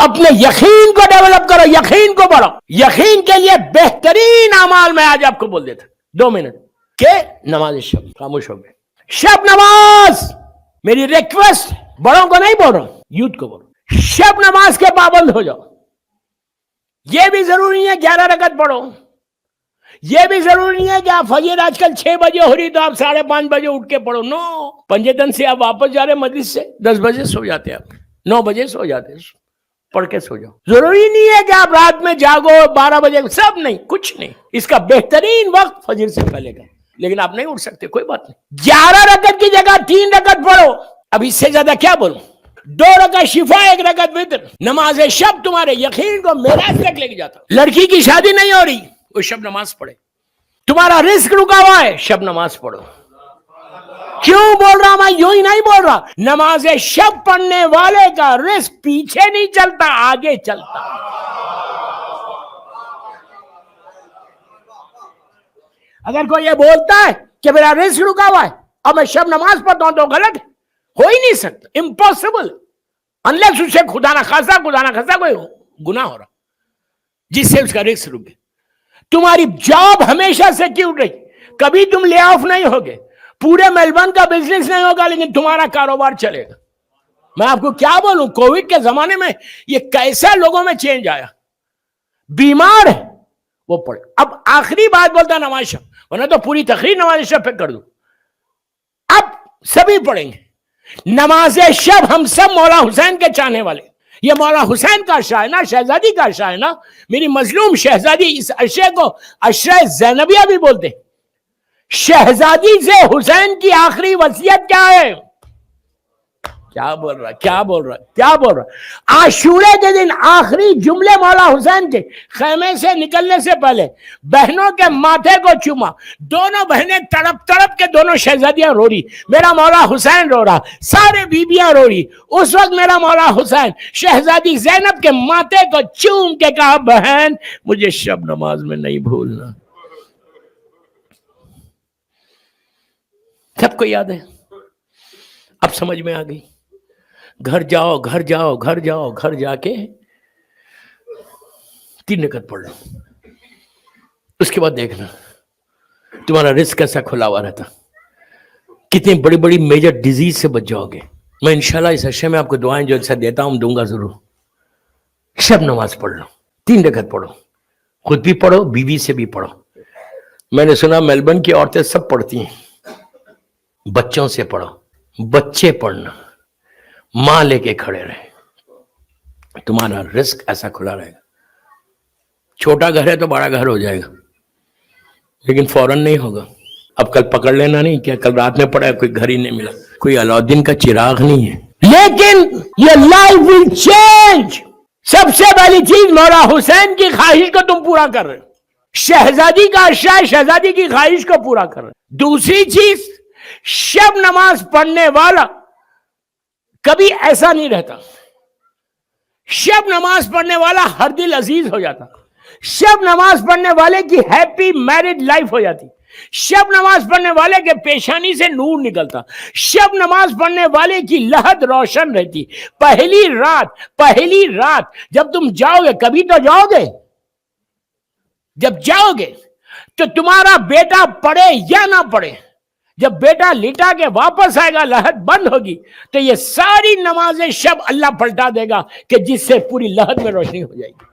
اپنے یقین کو ڈیولپ کرو، یقین کو بڑھو. یقین کے لیے بہترین اعمال میں آج آپ کو بول دیتا 2 منٹ کہ نماز شب. خاموش ہو گئے. شب نماز میری ریکویسٹ، بڑوں کو نہیں بول رہا، یوتھ کو بول رہا. شب نماز کے پابند ہو جاؤ. یہ بھی ضروری نہیں ہے 11 رکعت پڑھو، یہ بھی ضروری نہیں ہے کہ آپ فجر آج کل 6 بجے ہو رہی تو آپ 5:30 بجے اٹھ کے پڑھو. نو، پنجتن سے آپ واپس جا رہے مجلس سے 10 بجے سو جاتے، آپ 9 بجے سو جاتے، پڑھ کے سو جاؤ. ضروری نہیں ہے کہ آپ رات میں جاگو 12 بجے، سب نہیں، کچھ نہیں. اس کا بہترین وقت فجر سے پہلے کا، لیکن آپ نہیں اٹھ سکتے، کوئی بات نہیں. 11 رکعت کی جگہ 3 رکعت پڑھو. اب اس سے زیادہ کیا بولوں؟ 2 رکعت شفا، 1 رکعت وتر. نماز شب تمہارے یقین کو معراج تک لے کے جاتا. لڑکی کی شادی نہیں ہو رہی، وہ شب نماز پڑھے. تمہارا رزق رکا ہوا ہے، شب نماز پڑھو. کیوں بول رہا میں؟ یوں ہی نہیں بول رہا. نماز شب پڑھنے والے کا رزق پیچھے نہیں چلتا، آگے چلتا. اگر کوئی یہ بولتا ہے کہ میرا رزق رکا ہوا ہے اور میں شب نماز پڑھتا ہوں تو غلط ہے. ہو ہی نہیں سکتا، امپاسبل، انلیس اسے خدا نہ خاصا کوئی گناہ ہو رہا جس سے اس کا رزق رک گیا. تمہاری جاب ہمیشہ سیکیور رہی، کبھی تم لے آف نہیں ہوگے، پورے میلبرن کا بزنس نہیں ہوگا، لیکن تمہارا کاروبار چلے گا. میں آپ کو کیا بولوں، کووڈ کے زمانے میں یہ کیسا لوگوں میں چینج آیا. بیمار ہے وہ پڑھے. اب آخری بات بولتا نماز شب، ورنہ تو پوری تقریر نماز شب پہ کر دوں. اب سبھی پڑھیں گے نماز شب. ہم سب مولا حسین کے چاہنے والے. یہ مولا حسین کا عشاء ہے نا، شہزادی کا عشاء ہے نا. میری مظلوم شہزادی، اس عشاء کو عشاء زینبیہ بھی بولتے. شہزادی سے حسین کی آخری وصیت کیا ہے؟ کیا بول رہا عاشورے کے دن آخری جملے مولا حسین کے خیمے سے نکلنے سے پہلے بہنوں کے ماتھے کو چوما. دونوں بہنیں تڑپ تڑپ کے دونوں شہزادیاں رو رہی، میرا مولا حسین رو رہا، سارے بیبیاں رو رہی. اس وقت میرا مولا حسین شہزادی زینب کے ماتھے کو چوم کے کہا، بہن مجھے شب نماز میں نہیں بھولنا. سب کو یاد ہے، اب سمجھ میں آ گئی. گھر جاؤ گھر جا کے 3 رکعت پڑھ لو. اس کے بعد دیکھنا تمہارا رزق کیسا کھلا ہوا رہتا، کتنی بڑی بڑی میجر ڈیزیز سے بچ جاؤ گے. میں انشاءاللہ اس عشاء میں آپ کو دعائیں جو اچھا دیتا ہوں دوں گا ضرور. شب نماز پڑھ لو، 3 رکعت پڑھو، خود بھی پڑھو، بیوی سے بھی پڑھو. میں نے سنا میلبرن کی عورتیں سب پڑھتی ہیں. بچوں سے پڑھو، بچے پڑھنا، ماں لے کے کھڑے رہے، تمہارا رزق ایسا کھلا رہے گا. چھوٹا گھر ہے تو بڑا گھر ہو جائے گا، لیکن فوراً نہیں ہوگا. اب کل پکڑ لینا نہیں کہ کل رات میں پڑا کوئی گھر ہی نہیں ملا، کوئی علاؤدین کا چراغ نہیں ہے. لیکن یہ لائف ول چینج. سب سے پہلی چیز مولا حسین کی خواہش کو تم پورا کر رہے، شہزادی کا عشاء شہزادی کی خواہش کو پورا کر رہے. دوسری چیز، شب نماز پڑھنے والا کبھی ایسا نہیں رہتا. شب نماز پڑھنے والا ہر دل عزیز ہو جاتا. شب نماز پڑھنے والے کی ہیپی میرڈ لائف ہو جاتی. شب نماز پڑھنے والے کے پیشانی سے نور نکلتا. شب نماز پڑھنے والے کی لحد روشن رہتی. پہلی رات جب تم جاؤ گے، کبھی تو جاؤ گے، جب جاؤ گے تو تمہارا بیٹا پڑھے یا نہ پڑھے، جب بیٹا لٹا کے واپس آئے گا، لہد بند ہوگی، تو یہ ساری نمازیں شب اللہ پلٹا دے گا کہ جس سے پوری لہد میں روشنی ہو جائے گی.